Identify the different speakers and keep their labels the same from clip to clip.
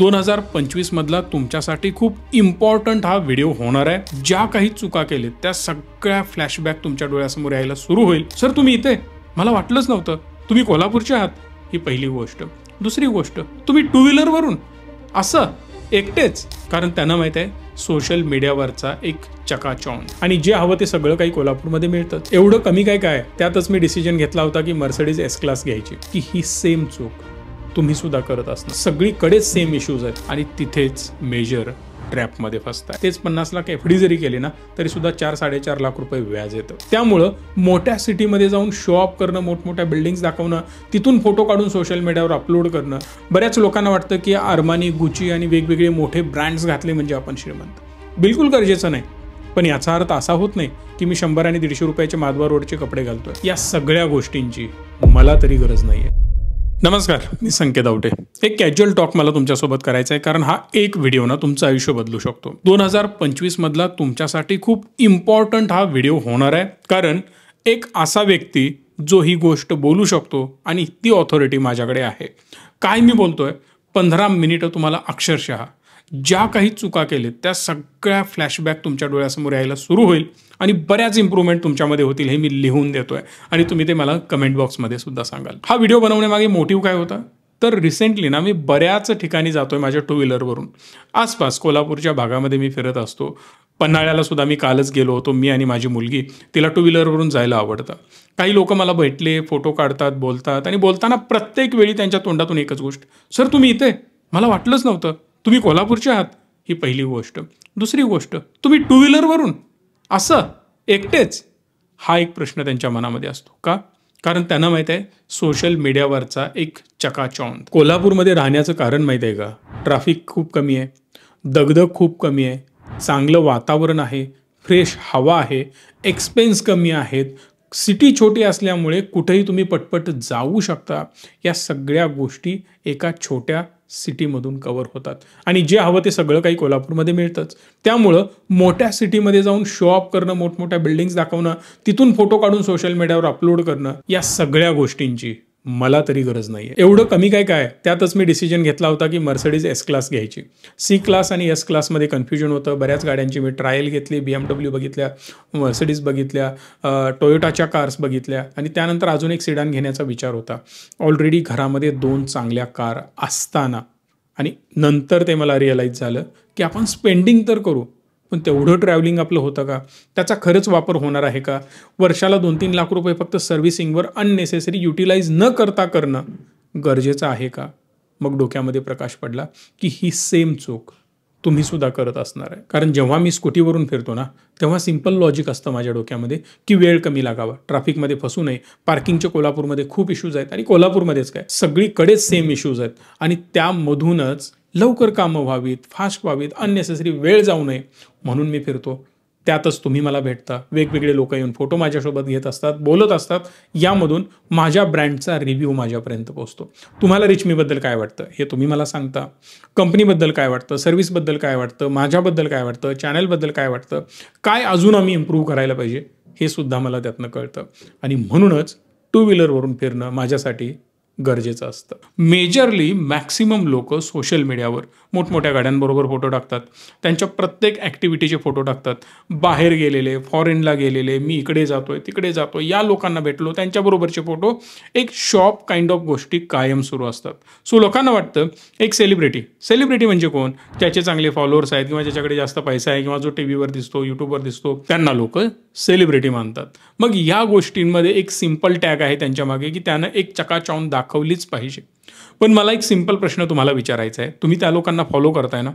Speaker 1: 2025 मधला तुमच्यासाठी खूप इम्पॉर्टंट हा व्हिडिओ होणार आहे। ज्या काही चुका केलेत त्या सगळ्या फ्लॅशबॅक तुमच्या डोळ्यासमोर यायला सुरू होईल। सर तुम्ही इथे, मला वाटलंच नव्हतं तुम्ही कोल्हापूरचे आहात। ही पहिली गोष्ट। दुसरी गोष्ट, तुम्ही टू व्हीलर वरून असं एकटेच, कारण त्यांना माहित आहे सोशल मीडियावरचा एक चकाचौंध आणि जे हवं ते सगळं काही कोल्हापूरमध्ये मिळतं। एवढं कमी काय त्यातच मी डिसिजन घेतला होता की मर्सिडीज एस क्लास घ्यायची। की ही सेम चूक तुम्ही सुद्धा करत असणार। सगळीकडेच सेम इश्यूज आहेत आणि तिथेच मेजर ट्रॅपमध्ये फसताय। तेच 50 लाख एफडी जरी केली ना तरी सुद्धा 4-4.5 लाख रुपये व्याज येतं। त्यामुळं मोठ्या सिटीमध्ये जाऊन शो ऑफ करणं, मोठमोठ्या बिल्डिंग्स दाखवणं, तिथून फोटो काढून सोशल मीडियावर अपलोड करणं, बऱ्याच लोकांना वाटतं की अरमानी, गुची आणि वेगवेगळे मोठे ब्रँड्स घातले म्हणजे आपण श्रीमंत। बिलकुल गरजेचं नाही, पण याचा अर्थ असा होत नाही की मी 100 आणि 150 रुपयाचे माधवा रोडचे कपडे घालतोय। या सगळ्या गोष्टींची मला तरी गरज नाहीये। नमस्कार, मी संकेत आवटे। एक कॅज्युअल टॉक मला तुमच्यासोबत करायचा आहे, कारण हा एक व्हिडिओ ना तुमचं आयुष्य बदलू शकतो। 2025 मधला तुमच्यासाठी खूप इम्पॉर्टंट हा व्हिडिओ होणार आहे, कारण एक असा व्यक्ती जो ही गोष्ट बोलू शकतो आणि ती ऑथॉरिटी माझ्याकडे आहे। काय मी बोलतोय, 15 मिनिटं तुम्हाला अक्षरशः ज्या काही चुका केलेत त्या सगळ्या फ्लॅशबॅक तुमच्या डोळ्यासमोर यायला सुरू होईल आणि बऱ्याच इम्प्रूव्हमेंट तुमच्यामध्ये होतील। हे मी लिहून देतोय आणि तुम्ही ते मला कमेंट बॉक्समध्ये सुद्धा सांगाल। हा व्हिडिओ बनवण्यामागे मोटिव्ह काय होता, तर रिसेंटली ना मी बऱ्याच ठिकाणी जातोय माझ्या टू व्हीलरवरून। आसपास कोल्हापूरच्या भागामध्ये मी फिरत असतो। पन्हाळ्याला सुद्धा मी कालच गेलो होतो। मी आणि माझी मुलगी, तिला टू व्हीलरवरून जायला आवडतं। काही लोक मला भेटले, फोटो काढतात, बोलतात आणि बोलताना प्रत्येक वेळी त्यांच्या तोंडातून एकच गोष्ट, सर तुम्ही इथे, मला वाटलंच नव्हतं तुम्ही कोल्हापूरचे आहात। ही पहिली गोष्ट। दुसरी गोष्ट, तुम्ही टू व्हीलरवरून असं एकटेच। हा एक प्रश्न त्यांच्या मनामध्ये असतो। का? कारण त्यांना माहित आहे सोशल मीडियावरचा एक चकाचौंध। कोल्हापूरमध्ये राहण्याचं कारण माहित आहे का? ट्रॅफिक खूप कमी आहे, दगदग खूप कमी आहे, चांगलं वातावरण आहे, फ्रेश हवा आहे, एक्सपेन्स कमी आहेत, सिटी छोटी असल्यामुळे कुठेही तुम्ही पटपट जाऊ शकता। या सगळ्या गोष्टी एका छोट्या सिटीमधून कव्हर होतात आणि जे हवं ते सगळं काही कोल्हापूरमध्ये मिळतंच। त्यामुळं मोठ्या सिटीमध्ये जाऊन शो ऑफ करणं, मोठमोठ्या बिल्डिंग्स दाखवणं, तिथून फोटो काढून सोशल मीडियावर अपलोड करणं, या सगळ्या गोष्टींची मला तरी गरज नाहीये। एवढं कमी काय त्यातच मी डिसिजन घेतला होता की मर्सिडीज एस क्लास घ्यायची। सी क्लास आणि एस क्लासमध्ये कन्फ्युजन होतं। बऱ्याच गाड्यांची मी ट्रायल घेतली, BMW बघितल्या, मर्सिडीज बघितल्या, टोयोटाच्या कार्स बघितल्या आणि त्यानंतर अजून एक सिडान घेण्याचा विचार होता। ऑलरेडी घरामध्ये 2 चांगल्या कार असताना आणि नंतर ते मला रिअलाईज झालं की आपण स्पेंडिंग तर करू, पण तेवढं ट्रॅव्हलिंग आपलं होतं का? त्याचा खरंच वापर होणार आहे का? वर्षाला 2-3 लाख रुपये फक्त सर्व्हिसिंगवर अननेसेसरी युटिलाइज न करता करणं गरजेचं आहे का? मग डोक्यामध्ये प्रकाश पडला की ही सेम चूक तुम्ही सुद्धा करत असणार आहे। कारण जेव्हा मी स्कूटीवरून फिरतो ना तेव्हा सिंपल लॉजिक असतं माझ्या डोक्यामध्ये की वेळ कमी लागावा, ट्रॅफिकमध्ये फसू नये। पार्किंगचे कोल्हापूरमध्ये खूप इश्यूज आहेत आणि कोल्हापूरमध्येच काय सगळीकडेच सेम इश्यूज आहेत आणि त्यामधूनच लवकर कामं व्हावीत, फास्ट व्हावीत, अननेसेसरी वेळ जाऊ नये म्हणून मी फिरतो। त्यातच तुम्ही मला भेटता, वेगवेगळे लोक येऊन फोटो माझ्यासोबत घेत असतात, बोलत असतात। यामधून माझ्या ब्रँडचा रिव्ह्यू माझ्यापर्यंत पोहोचतो। तुम्हाला रिचमीबद्दल काय वाटतं हे तुम्ही मला सांगता, कंपनीबद्दल काय वाटतं, सर्व्हिसबद्दल काय वाटतं, माझ्याबद्दल काय वाटतं, चॅनलबद्दल काय वाटतं, काय अजून आम्ही इम्प्रूव्ह करायला पाहिजे हे सुद्धा मला त्यातनं कळतं आणि म्हणूनच टू व्हीलरवरून फिरणं माझ्यासाठी गरजेचं असतं। मेजरली मॅक्सिमम लोक सोशल मीडियावर मोठमोठ्या गाड्यांबरोबर फोटो टाकतात, त्यांच्या प्रत्येक ॲक्टिव्हिटीचे फोटो टाकतात। बाहेर गेलेले, फॉरेनला गेलेले, मी इकडे जातोय, तिकडे जातोय, या लोकांना भेटलो, त्यांच्याबरोबरचे फोटो, एक शॉप काइंड ऑफ गोष्टी कायम सुरू असतात। सो लोकांना वाटतं एक सेलिब्रिटी म्हणजे कोण? त्याचे चांगले फॉलोअर्स आहेत किंवा ज्याच्याकडे जास्त पैसा आहे किंवा जो टीव्हीवर दिसतो, यूट्यूबवर दिसतो, त्यांना लोक सेलिब्रिटी मानतात। मग या गोष्टींमध्ये एक सिंपल टॅग आहे त्यांच्या मागे की त्यानं एक चकाचौंध दाखवलीच पाहिजे। पण मला एक सिंपल प्रश्न तुम्हाला विचारायचा आहे, तुम्ही त्या लोकांना फॉलो करताय ना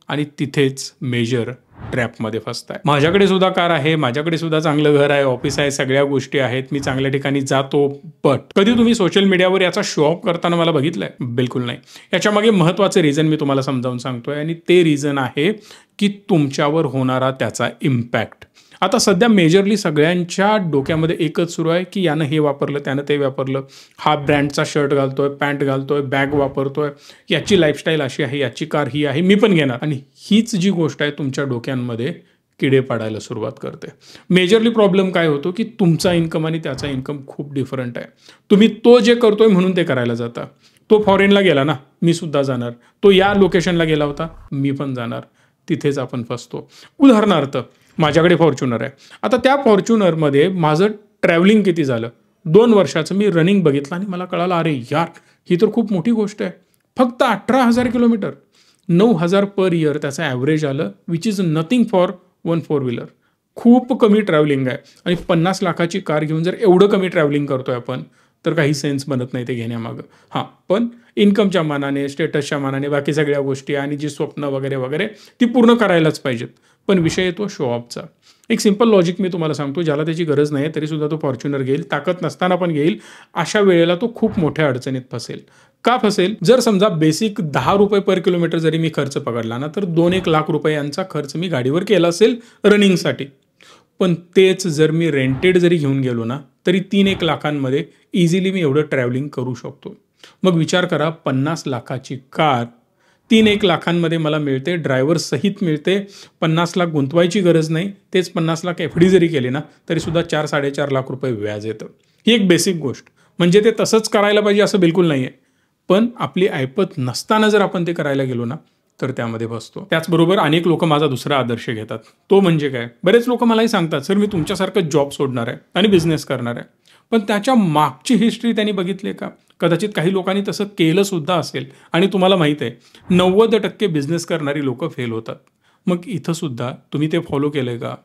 Speaker 1: आणि तिथेच मेजर ट्रॅपमध्ये फसताय। माझ्याकडे सुद्धा कार आहे, माझ्याकडे सुद्धा चांगलं घर आहे, ऑफिस आहे, सगळ्या गोष्टी आहेत, मी चांगल्या ठिकाणी जातो, बट कधी तुम्ही सोशल मीडियावर याचा शो ऑफ करताना मला बघितलंय? बिलकुल नाही। याच्या मागे महत्त्वाचं रिझन मी तुम्हाला समजावून सांगतोय आणि ते रिझन आहे की तुमच्यावर होणारा त्याचा इम्पॅक्ट। आता सध्या मेजरली सगळ्यांच्या डोक्यामध्ये एकच सुरू आहे की यानं हे वापरलं, त्यानं ते वापरलं, हा ब्रँडचा शर्ट घालतोय, पॅन्ट घालतोय, बॅग वापरतोय, याची लाईफस्टाईल अशी आहे, याची कार ही आहे, मी पण घेणार। आणि हीच जी गोष्ट आहे तुमच्या डोक्यांमध्ये किडे पाडायला सुरुवात करते। मेजरली प्रॉब्लेम काय होतो की तुमचा इन्कम आणि त्याचा इन्कम खूप डिफरंट आहे। तुम्ही तो जे करतोय म्हणून ते करायला जाता, तो फॉरेनला गेला ना, मी सुद्धा जाणार. तो या लोकेशनला गेला होता, मी पण जाणार. तिथेच आपण फसतो. उदाहरणार्थ माझ्याकडे फॉर्च्युनर आहे. आता त्या फॉर्च्युनरमध्ये माझं ट्रॅव्हलिंग किती झालं, 2 वर्षाचं मी रनिंग बघितलं आणि मला कळालं, अरे यार ही तर खूप मोठी गोष्ट आहे. फक्त 18,000 किलोमीटर, 9,000 पर इयर त्याचं ॲव्हरेज आलं, which is nothing for 1 4 wheeler. खूप कमी ट्रॅव्हलिंग आहे. आणि 50 लाखाची कार घेऊन जर एवढं कमी ट्रॅव्हलिंग करतोय आपण, तर काही सेन्स बनत नाही ते घेण्यामागं. हां, पण इन्कमच्या मानाने, स्टेटसच्या मानाने, बाकी सगळ्या गोष्टी आणि जी स्वप्न वगैरे वगैरे ती पूर्ण करायलाच पाहिजेत. पण विषय येतो शो ऑफचा. एक सिंपल लॉजिक मी तुम्हाला सांगतो, ज्याला त्याची गरज नाही तरीसुद्धा तो फॉर्च्युनर घेईल, ताकद नसताना पण घेईल. अशा वेळेला तो खूप मोठ्या अडचणीत फसेल. का फसेल? जर समजा बेसिक 10 रुपये पर किलोमीटर जरी मी खर्च पकडला ना, तर 2-1 लाख रुपयांचा खर्च मी गाडीवर केला असेल रनिंगसाठी. पण तेच जर मी रेंटेड जरी घेऊन गेलो ना, तरी 3-1 लाखांमध्ये इझिली मी एवढं ट्रॅव्हलिंग करू शकतो. मग विचार करा, 50 लाखाची कार 3-1 लाखांमध्ये मला मिळते, ड्रायव्हर सहित मिळते. 50 लाख गुंतवायची गरज नाही. तेच 50 लाख एफ डी जरी केली ना, तरीसुद्धा 4-4.5 लाख रुपये व्याज येतं. ही एक बेसिक गोष्ट. म्हणजे ते तसंच करायला पाहिजे असं बिलकुल नाही आहे. पण आपली ऐपत नसताना जर आपण ते करायला गेलो ना, तर त्यामध्ये बसतो. त्याचबरोबर अनेक लोक माझा दुसरा आदर्श घेतात. तो म्हणजे काय? बरेच लोक मलाही सांगतात, सर मी तुमच्यासारखं जॉब सोडणार आहे आणि बिझनेस करणार आहे. पण त्याच्या मागची हिस्ट्री त्यांनी बघितली का? कदाचित काही लोकांनी तसं केलं सुद्धा असेल. आणि तुम्हाला माहीत आहे, 90% बिझनेस करणारी लोक फेल होतात. मग इथं सुद्धा तुम्ही ते फॉलो केलंय का?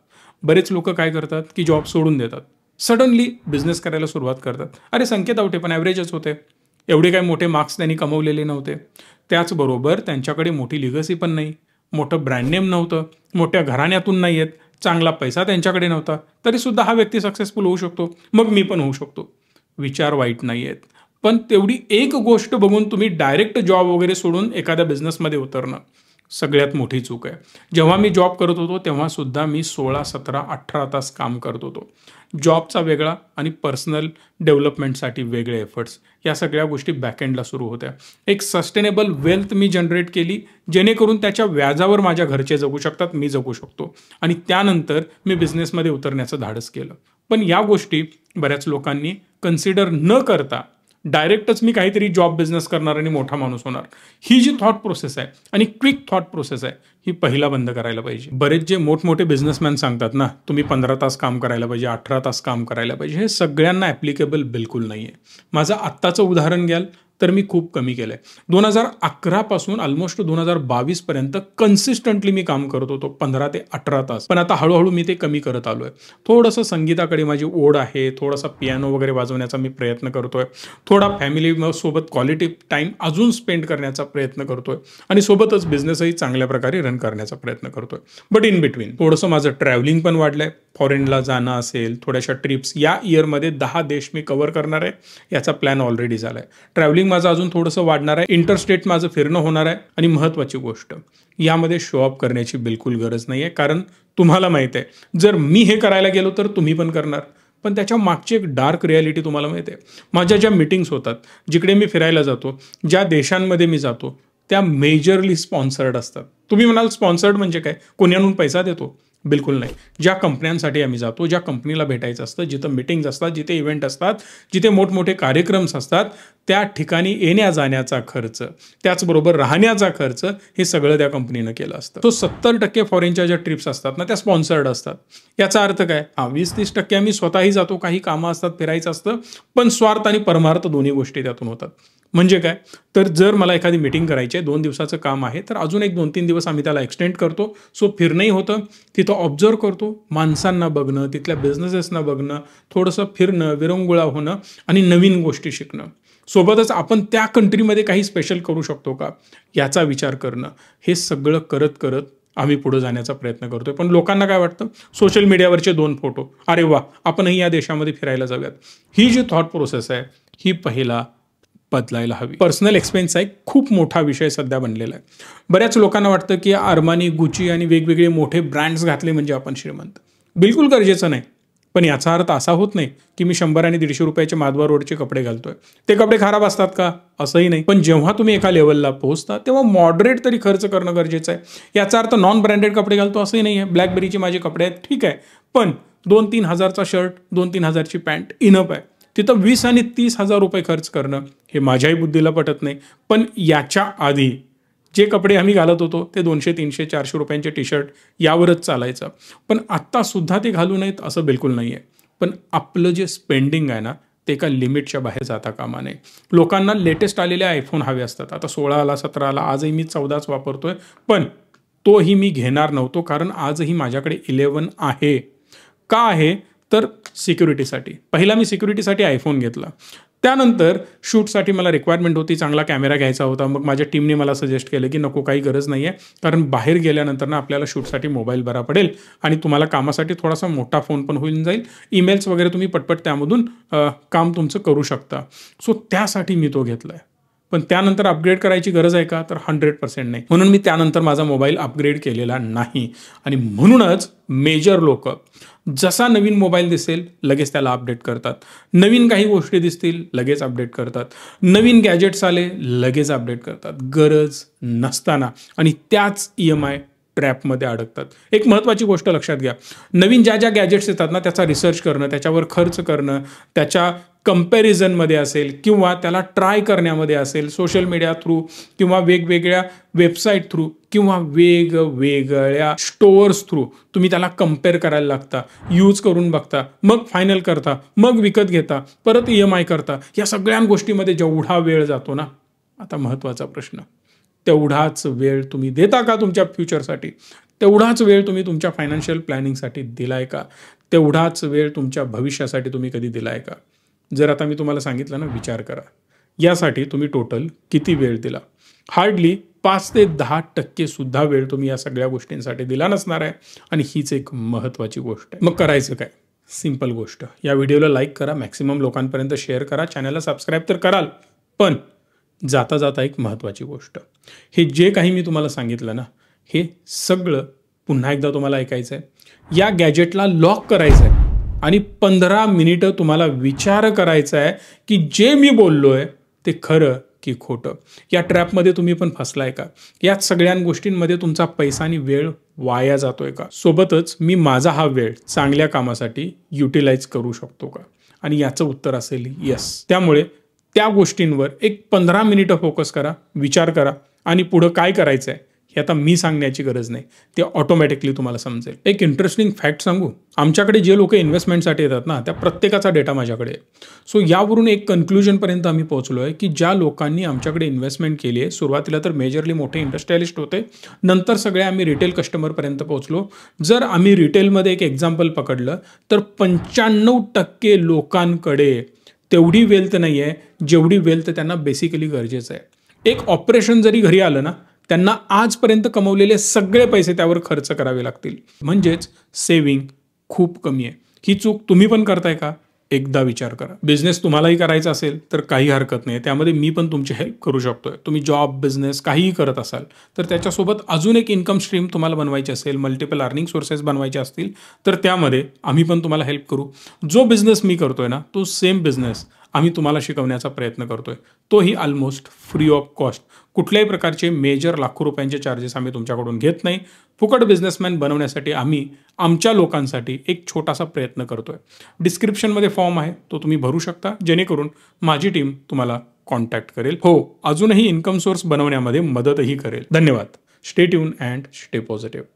Speaker 1: बरेच लोक काय करतात की जॉब सोडून देतात, सडनली बिझनेस करायला सुरुवात करतात. अरे संकेत आवटे पण ॲव्हरेजच होते, एवढे काही मोठे मार्क्स त्यांनी कमवलेले नव्हते. त्याचबरोबर त्यांच्याकडे मोठी लिगसी पण नाही, मोठं ब्रँड नेम नव्हतं, मोठ्या घराण्यातून नाही आहेत, चांगला पैसा त्यांच्याकडे नव्हता, तरीसुद्धा हा व्यक्ती सक्सेसफुल होऊ शकतो. मग मी पण होऊ शकतो. विचार वाईट नाही आहेत. पण तेवढी एक गोष्ट बघून तुम्ही डायरेक्ट जॉब वगैरे सोडून एखाद्या बिझनेसमध्ये उतरणं सगळ्यात मोठी चूक आहे. जेव्हा मी जॉब करत होतो तेव्हासुद्धा मी 16, 17, 18 तास काम करत होतो. जॉबचा वेगळा आणि पर्सनल डेव्हलपमेंटसाठी वेगळे एफर्ट्स, या सगळ्या गोष्टी बॅकएंडला सुरू होत्या. एक सस्टेनेबल वेल्थ मी जनरेट केली, जेणेकरून त्याच्या व्याजावर माझ्या घरचे जगू शकतात, मी जगू शकतो. आणि त्यानंतर मी बिझनेसमध्ये उतरण्याचं धाडस केलं. पण या गोष्टी बऱ्याच लोकांनी कन्सिडर न करता डायरेक्टच मी काहीतरी जॉब बिझनेस करणार आणि मोठा माणूस होणार, ही जी थॉट प्रोसेस आहे आणि क्विक थॉट प्रोसेस आहे, ही पहिला बंद करायला पाहिजे. बरेच जे मोठमोठे बिझनेसमॅन सांगतात ना, तुम्ही 15 तास काम करायला पाहिजे, 18 तास काम करायला पाहिजे, हे सगळ्यांना ॲप्लिकेबल बिलकुल नाही आहे. माझं आत्ताचं उदाहरण घ्याल तर मी खूप कमी केलं आहे. 2011 पासून ऑलमोस्ट 2022 पर्यंत कन्सिस्टंटली मी काम करत होतो 15 ते 18 तास. पण आता हळूहळू मी ते कमी करत आलो आहे. थोडंसं संगीताकडे माझी ओढ आहे, थोडासा पियानो वगैरे वाजवण्याचा मी प्रयत्न करतोय, थोडा फॅमिली सोबत क्वालिटी टाईम अजून स्पेंड करण्याचा प्रयत्न करतोय आणि सोबतच बिझनेसही चांगल्या प्रकारे रन करण्याचा प्रयत्न करतोय. बट इन बिटवीन थोडंसं माझं ट्रॅव्हलिंग पण वाढलंय. फॉरेनला जाणं असेल, थोड्याशा ट्रिप्स, या इयरमध्ये 10 देश मी कव्हर करणार आहे, याचा प्लॅन ऑलरेडी झाला आहे. ट्रॅव्हलिंग माझं अजून थोडंसं वाढणार आहे, इंटरस्टेट माझं फिरणं होणार आहे. आणि महत्त्वाची गोष्ट, यामध्ये शो ऑफ करण्याची बिलकुल गरज नाही आहे, कारण तुम्हाला माहीत आहे, जर मी हे करायला गेलो तर तुम्ही पण करणार. पण त्याच्या मागची एक डार्क रिॲलिटी तुम्हाला माहिती आहे. माझ्या ज्या मीटिंग्स होतात, जिकडे मी फिरायला जातो, ज्या देशांमध्ये मी जातो, त्या मेजरली स्पॉन्सर्ड असतात. तुम्ही म्हणाल स्पॉन्सर्ड म्हणजे काय, कोणी आणून पैसा देतो? बिलकुल नाही. ज्या कंपन्यांसाठी आम्ही जातो, ज्या कंपनीला भेटायचं असतं, जिथं मीटिंग्स असतात, जिथे इव्हेंट असतात, जिथे मोठमोठे कार्यक्रम्स असतात, त्या ठिकाणी येण्या जाण्याचा खर्च, त्याचबरोबर राहण्याचा खर्च, हे सगळं त्या कंपनीनं केलं असतं. तो 70% फॉरेनच्या ज्या ट्रिप्स असतात ना, त्या स्पॉन्सर्ड असतात. याचा अर्थ काय? 20-30% आम्ही स्वतःही जातो, काही कामं असतात, फिरायचं असतं, पण स्वार्थ आणि परमार्थ दोन्ही गोष्टी त्यातून होतात. म्हणजे काय? तर जर मला एखादी मीटिंग करायची आहे, 2 दिवसाचं काम आहे, तर अजून एक 2-3 दिवस आम्ही त्याला एक्सटेंड करतो. सो फिरणंही होतं, तिथं ऑब्झर्व करतो, माणसांना बघणं, तिथल्या बिझनेसेसना बघणं, थोडंसं फिरणं, विरंगुळा होणं आणि नवीन गोष्टी शिकणं. सोबतच आपण त्या कंट्रीमध्ये काही स्पेशल करू शकतो का, याचा विचार करणं. हे सगळं करत करत आम्ही पुढे जाण्याचा प्रयत्न करतोय. पण लोकांना काय वाटतं, सोशल मीडियावरचे 2 फोटो, अरे वा आपणही या देशामध्ये फिरायला जाऊयात. ही जी थॉट प्रोसेस आहे, ही पहिला बदलायला हवी. पर्सनल एक्सपेन्स एक खूप मोठा विषय सध्या बनलेला आहे. बऱ्याच लोकांना वाटतं की आर्मानी, गुची आणि वेगवेगळे मोठे ब्रँड्स घातले म्हणजे आपण श्रीमंत. बिलकुल गरजेचं नाही. पण याचा अर्थ असा होत नाही की मी 100 आणि 150 रुपयाचे माधवा रोडचे कपडे घालतोय, ते कपडे खराब असतात का? असंही नाही. पण जेव्हा तुम्ही एका लेवलला पोहोचता तेव्हा मॉडरेट तरी खर्च करणं गरजेचं आहे. याचा अर्थ नॉन ब्रँडेड कपडे घालतो असंही नाही आहे. ब्लॅकबेरीचे माझे कपडे आहेत, ठीक आहे, पण 2-3 हजारचा शर्ट, 2-3 हजारची पॅन्ट इनफ आहे. तिथं 20 आणि 30,000 रुपये खर्च करणं हे माझ्याही बुद्धीला पटत नाही. पण याच्या आधी जे कपडे आम्ही घालत होतो ते 200, 300, 400 रुपयांचे टी शर्ट यावरच चालायचं. पण आत्तासुद्धा ते घालू नयेत असं बिलकुल नाही आहे. पण आपलं जे स्पेंडिंग आहे ना ते एका लिमिटच्या बाहेर जाता कामा नये. लोकांना लेटेस्ट आलेले आयफोन हवे असतात. आता 16 आला, 17 आला, आजही मी 14च वापरतोय. पण तोही मी घेणार नव्हतो कारण आजही माझ्याकडे 11 आहे. का आहे तर सिक्युरिटीसाठी. पहिला मी सिक्युरिटीसाठी आयफोन घेतला. त्यानंतर शूटसाठी मला रिक्वायरमेंट होती, चांगला कॅमेरा घ्यायचा होता. मग माझ्या टीमने मला सजेस्ट केलं की नको, काही गरज नाही आहे, कारण बाहेर गेल्यानंतर ना आपल्याला शूटसाठी मोबाईल बरा पडेल आणि तुम्हाला कामासाठी थोडासा मोठा फोन पण होऊन जाईल. ईमेल्स वगैरे तुम्ही पटपट त्यामधून काम तुमचं करू शकता. सो त्यासाठी मी तो घेतला आहे. पण त्यानंतर अपग्रेड करायची गरज आहे का तर 100% नाही. म्हणून मी त्यानंतर माझा मोबाईल अपग्रेड केलेला नाही. आणि म्हणूनच मेजर लोक जसा नवीन मोबाईल दिसेल लगेच त्याला अपडेट करतात. नवीन काही गोष्टी दिसतील लगेच अपडेट करतात. नवीन गॅजेट्स आले लगेच अपडेट करतात गरज नसताना, आणि त्याच EMI ट्रॅपमध्ये अडकतात. एक महत्त्वाची गोष्ट लक्षात घ्या, नवीन ज्या ज्या गॅजेट्स येतात ना त्याचा रिसर्च करणं, त्याच्यावर खर्च करणं, त्याच्या कंपॅरिझनमध्ये असेल किंवा त्याला ट्राय करण्यामध्ये असेल, सोशल मीडिया थ्रू किंवा वेगवेगळ्या वेबसाईट थ्रू किंवा वेगवेगळ्या स्टोअर्स थ्रू तुम्ही त्याला कंपेअर करायला लागता, यूज करून बघता, मग फायनल करता, मग विकत घेता, परत EMI करता. या सगळ्या गोष्टीमध्ये जेवढा वेळ जातो ना, आता महत्त्वाचा प्रश्न, तेवढाच वेळ तुम्ही देता का तुमच्या फ्युचरसाठी? तेवढाच वेळ तुम्ही तुमच्या फायनान्शियल प्लॅनिंगसाठी दिलाय का? तेवढाच वेळ तुमच्या भविष्यासाठी तुम्ही कधी दिलाय का? जर आता मी तुम्हाला सांगितलं ना, विचार करा यासाठी तुम्ही टोटल किती वेळ दिला. हार्डली 5 ते 10% सुद्धा वेळ तुम्ही या सगळ्या गोष्टींसाठी दिला नसणार आहे. आणि हीच एक महत्त्वाची गोष्ट आहे. मग करायचं काय? सिंपल गोष्ट, या व्हिडिओला लाईक करा, मॅक्सिमम लोकांपर्यंत शेअर करा, चॅनलला सबस्क्राईब तर कराल. पण जाता जाता एक महत्त्वाची गोष्ट, हे जे काही मी तुम्हाला सांगितलं ना, हे सगळं पुन्हा एकदा तुम्हाला ऐकायचं आहे. या गॅजेटला लॉक करायचं आहे आणि 15 मिनिटं तुम्हाला विचार करायचा आहे की जे मी बोललोय ते खरं की खोटं. या ट्रॅपमध्ये तुम्ही पण फसलाय का? या सगळ्या गोष्टींमध्ये तुमचा पैसा आणि वेळ वाया जातोय का? सोबतच मी माझा हा वेळ चांगल्या कामासाठी युटिलाइज करू शकतो का? आणि याचं उत्तर असेल येस. त्यामुळे त्या गोष्टींवर एक 15 मिनिटं फोकस करा, विचार करा, आणि पुढं काय करायचं आहे हे आता मी सांगण्याची गरज नाही, ते ऑटोमॅटिकली तुम्हाला समजेल. एक इंटरेस्टिंग फॅक्ट सांगू, आमच्याकडे जे लोक इन्व्हेस्टमेंटसाठी येतात ना, त्या प्रत्येकाचा डेटा माझ्याकडे आहे. सो यावरून एक कन्क्लुजनपर्यंत आम्ही पोहोचलो आहे की ज्या लोकांनी आमच्याकडे इन्व्हेस्टमेंट केली आहे, सुरुवातीला तर मेजरली मोठे इंडस्ट्रियलिस्ट होते, नंतर सगळे आम्ही रिटेल कस्टमरपर्यंत पोहोचलो. जर आम्ही रिटेलमध्ये एक एक्झाम्पल पकडलं तर 95% लोकांकडे तेवढी वेल्थ नाही आहे जेवढी वेल्थ त्यांना बेसिकली गरजेचं आहे. एक ऑपरेशन जरी घरी आलं ना, त्यांना आजपर्यंत कमवलेले सगळे पैसे त्यावर खर्च करावे लागतील. म्हणजेच सेव्हिंग खूप कमी आहे. ही चूक तुम्ही पण करताय का? एकदा विचार करा. बिझनेस तुम्हालाही करायचा असेल तर काही हरकत नाही, त्यामध्ये मी पण तुमची हेल्प करू शकतोय. तुम्ही जॉब, बिझनेस काहीही करत असाल तर त्याच्यासोबत अजून एक इन्कम स्ट्रीम तुम्हाला बनवायची असेल, मल्टिपल अर्निंग सोर्सेस बनवायचे असतील तर त्यामध्ये आम्ही पण तुम्हाला हेल्प करू. जो बिझनेस मी करतोय ना, तो सेम बिझनेस आम्ही तुम्हाला शिकवण्याचा प्रयत्न करतोय, तोही ऑलमोस्ट फ्री ऑफ कॉस्ट. कुठल्याही प्रकारचे मेजर लाखो रुपयांचे चार्जेस आम्ही तुमच्याकडून घेत नाही. फुकट बिझनेसमॅन बनवण्यासाठी आम्ही आमच्या लोकांसाठी एक छोटासा प्रयत्न करतोय. डिस्क्रिप्शनमध्ये फॉर्म आहे, तो तुम्ही भरू शकता, जेणेकरून माझी टीम तुम्हाला कॉन्टॅक्ट करेल. हो, अजूनही इन्कम सोर्स बनवण्यामध्ये मदतही करेल. धन्यवाद. Stay tune and stay positive.